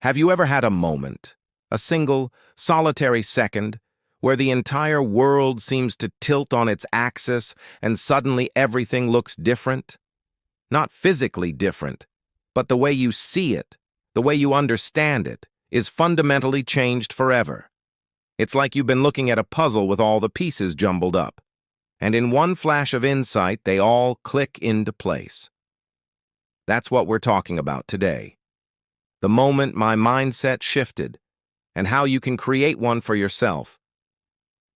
Have you ever had a moment, a single, solitary second, where the entire world seems to tilt on its axis and suddenly everything looks different? Not physically different, but the way you see it, the way you understand it, is fundamentally changed forever. It's like you've been looking at a puzzle with all the pieces jumbled up, and in one flash of insight, they all click into place. That's what we're talking about today. The moment my mindset shifted, and how you can create one for yourself.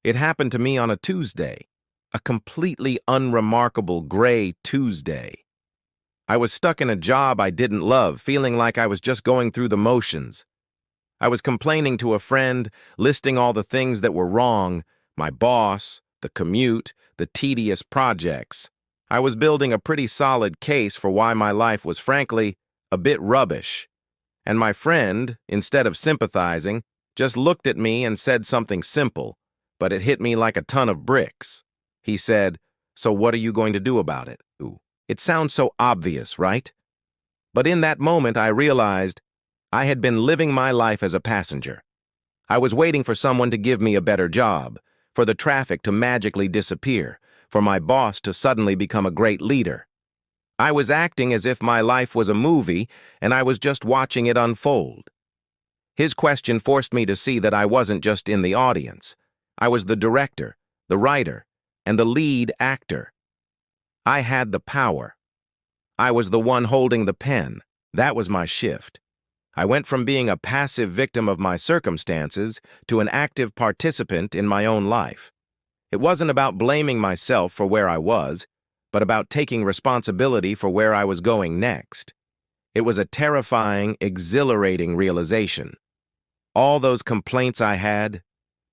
It happened to me on a Tuesday, a completely unremarkable gray Tuesday. I was stuck in a job I didn't love, feeling like I was just going through the motions. I was complaining to a friend, listing all the things that were wrong, my boss, the commute, the tedious projects. I was building a pretty solid case for why my life was frankly a bit rubbish. And my friend, instead of sympathizing, just looked at me and said something simple, but it hit me like a ton of bricks. He said, "So what are you going to do about it?" It sounds so obvious, right? But in that moment, I realized I had been living my life as a passenger. I was waiting for someone to give me a better job, for the traffic to magically disappear, for my boss to suddenly become a great leader. I was acting as if my life was a movie and I was just watching it unfold. His question forced me to see that I wasn't just in the audience. I was the director, the writer, and the lead actor. I had the power. I was the one holding the pen. That was my shift. I went from being a passive victim of my circumstances to an active participant in my own life. It wasn't about blaming myself for where I was, but about taking responsibility for where I was going next. It was a terrifying, exhilarating realization. All those complaints I had,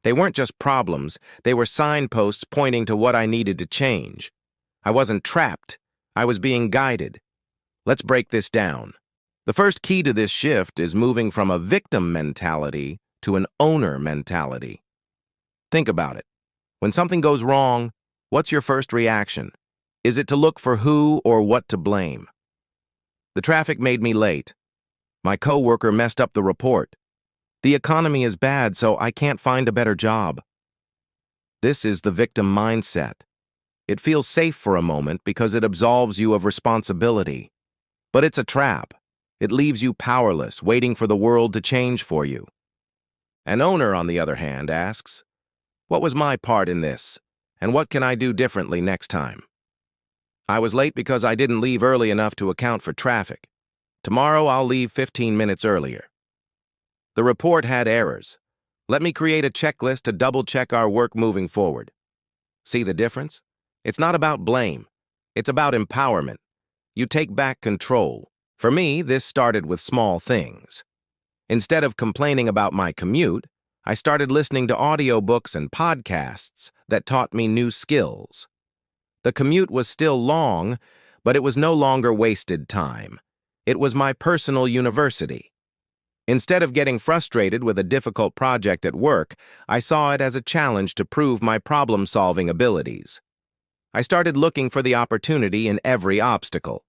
they weren't just problems, they were signposts pointing to what I needed to change. I wasn't trapped, I was being guided. Let's break this down. The first key to this shift is moving from a victim mentality to an owner mentality. Think about it. When something goes wrong, what's your first reaction? Is it to look for who or what to blame? The traffic made me late. My coworker messed up the report. The economy is bad, so I can't find a better job. This is the victim mindset. It feels safe for a moment because it absolves you of responsibility. But it's a trap. It leaves you powerless, waiting for the world to change for you. An owner, on the other hand, asks, "What was my part in this, and what can I do differently next time?" I was late because I didn't leave early enough to account for traffic. Tomorrow I'll leave 15 minutes earlier. The report had errors. Let me create a checklist to double-check our work moving forward. See the difference? It's not about blame. It's about empowerment. You take back control. For me, this started with small things. Instead of complaining about my commute, I started listening to audiobooks and podcasts that taught me new skills. The commute was still long, but it was no longer wasted time. It was my personal university. Instead of getting frustrated with a difficult project at work, I saw it as a challenge to prove my problem-solving abilities. I started looking for the opportunity in every obstacle.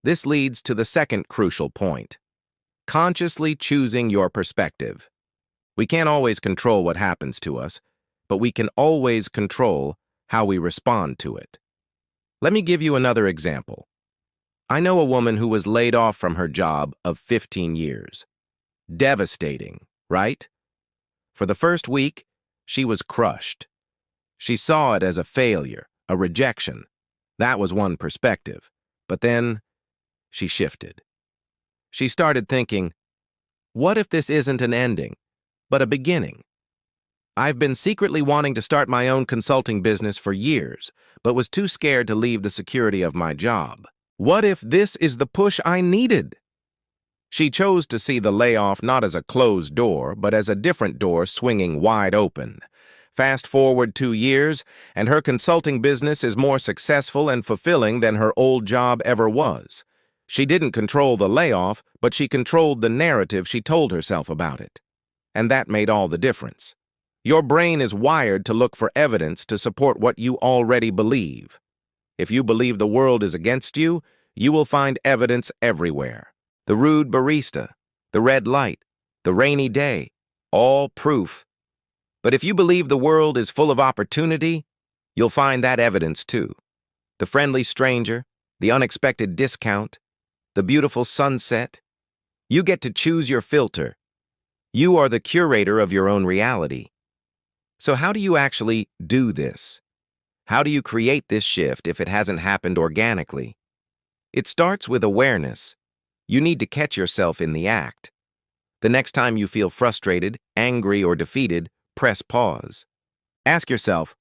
This leads to the second crucial point: consciously choosing your perspective. We can't always control what happens to us, but we can always control how we respond to it. Let me give you another example. I know a woman who was laid off from her job of 15 years. Devastating, right? For the first week, she was crushed. She saw it as a failure, a rejection. That was one perspective. But then, she shifted. She started thinking, what if this isn't an ending, but a beginning? I've been secretly wanting to start my own consulting business for years, but was too scared to leave the security of my job. What if this is the push I needed? She chose to see the layoff not as a closed door, but as a different door swinging wide open. Fast forward 2 years, and her consulting business is more successful and fulfilling than her old job ever was. She didn't control the layoff, but she controlled the narrative she told herself about it. And that made all the difference. Your brain is wired to look for evidence to support what you already believe. If you believe the world is against you, you will find evidence everywhere. The rude barista, the red light, the rainy day, all proof. But if you believe the world is full of opportunity, you'll find that evidence too. The friendly stranger, the unexpected discount, the beautiful sunset. You get to choose your filter. You are the curator of your own reality. So how do you actually do this? How do you create this shift if it hasn't happened organically? It starts with awareness. You need to catch yourself in the act. The next time you feel frustrated, angry, or defeated, press pause. Ask yourself,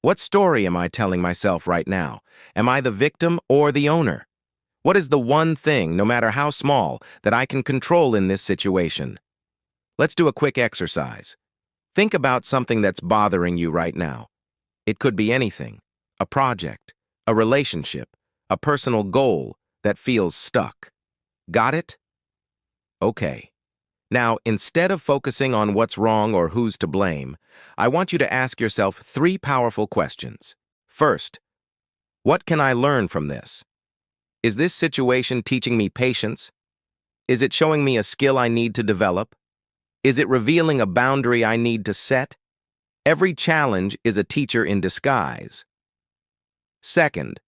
what story am I telling myself right now? Am I the victim or the owner? What is the one thing, no matter how small, that I can control in this situation? Let's do a quick exercise. Think about something that's bothering you right now. It could be anything: a project, a relationship, a personal goal that feels stuck. Got it? Okay. Now, instead of focusing on what's wrong or who's to blame, I want you to ask yourself 3 powerful questions. First, what can I learn from this? Is this situation teaching me patience? Is it showing me a skill I need to develop? Is it revealing a boundary I need to set? Every challenge is a teacher in disguise. Second,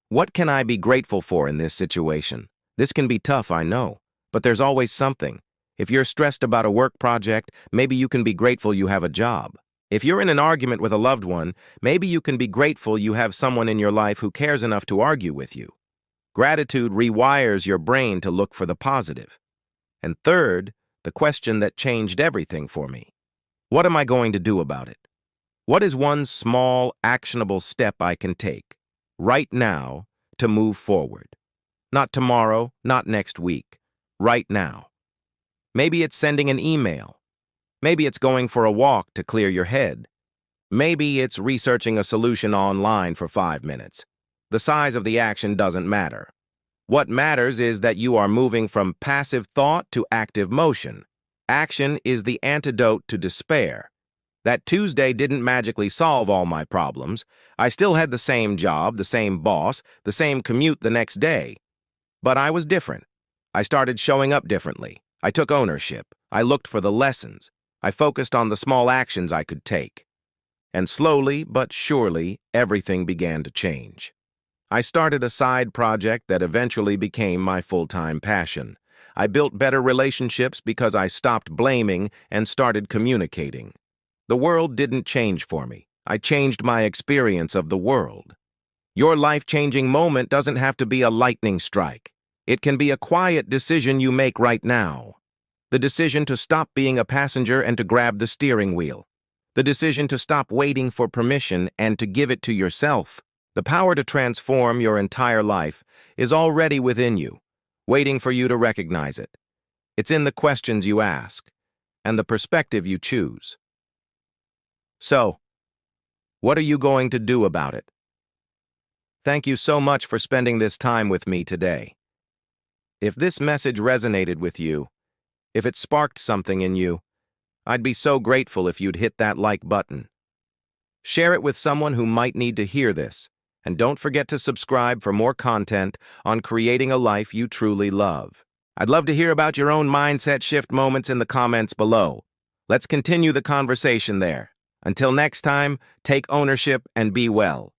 what can I be grateful for in this situation? This can be tough, I know, but there's always something. If you're stressed about a work project, maybe you can be grateful you have a job. If you're in an argument with a loved one, maybe you can be grateful you have someone in your life who cares enough to argue with you. Gratitude rewires your brain to look for the positive. And third, the question that changed everything for me. What am I going to do about it? What is one small, actionable step I can take right now to move forward? Not tomorrow, not next week, right now. Maybe it's sending an email. Maybe it's going for a walk to clear your head. Maybe it's researching a solution online for 5 minutes. The size of the action doesn't matter. What matters is that you are moving from passive thought to active motion. Action is the antidote to despair. That Tuesday didn't magically solve all my problems. I still had the same job, the same boss, the same commute the next day. But I was different. I started showing up differently. I took ownership. I looked for the lessons. I focused on the small actions I could take. And slowly but surely, everything began to change. I started a side project that eventually became my full-time passion. I built better relationships because I stopped blaming and started communicating. The world didn't change for me. I changed my experience of the world. Your life-changing moment doesn't have to be a lightning strike. It can be a quiet decision you make right now. The decision to stop being a passenger and to grab the steering wheel. The decision to stop waiting for permission and to give it to yourself. The power to transform your entire life is already within you, waiting for you to recognize it. It's in the questions you ask and the perspective you choose. So, what are you going to do about it? Thank you so much for spending this time with me today. If this message resonated with you, if it sparked something in you, I'd be so grateful if you'd hit that like button. Share it with someone who might need to hear this, and don't forget to subscribe for more content on creating a life you truly love. I'd love to hear about your own mindset shift moments in the comments below. Let's continue the conversation there. Until next time, take ownership and be well.